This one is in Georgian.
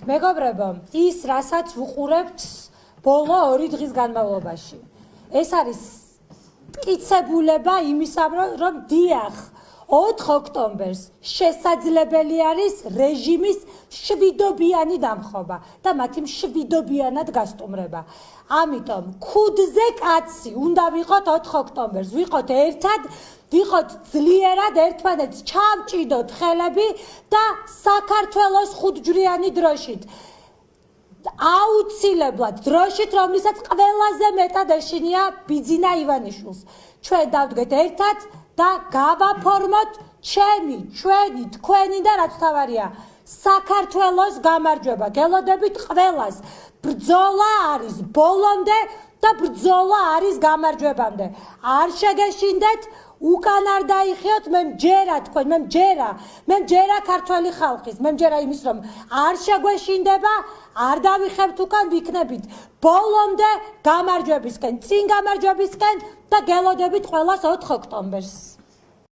მეგობრებო, ის რასაც ვუყურებთ ბოლო 2 დღის განმავლობაში. ეს არის მტკიცებულება იმისა, რომ დიახ, 4 ოქტომბერს შესაძლებელი არის რეჟიმის შვიდობიანი დამხობა და მათი მშვიდობიანად გასტუმრება. ამიტომ ქუდზე კაცი უნდა ვიყოთ 4 ოქტომბერს, ვიყოთ ერთად, ვიყოთ ძლიერად ერთმანეთს ჩავჭიდოთ ხელები და საქართველოს ხუთჯვრიანი დროშით. აუცილებლად დროშით, რომლითაც ყველაზე მეტად ეშინია ბიძინა ივანიშვილს. ჩვენ დავდგეთ ერთად და გავაფორმოთ ჩემი, ჩვენი, თქვენი და რაც თავარია საქართველოს გამარჯვება. გელოდებით ყველას. ბრძოლა არის ბოლომდე და ბრძოლა არის გამარჯვებამდე. არ შეგეშინდეთ, უკან არ დაიხიოთ, მე მჯერა თქვენ, მე მჯერა ქართველი ხალხის, მე მჯერა იმის, რომ არ შეგვეშინდება, არ დავიხებთ უკან, ვიქნებით ბოლომდე გამარჯვებისკენ, წინ გამარჯვებისკენ და გელოდებით ყველას 4 ოქტომბერს.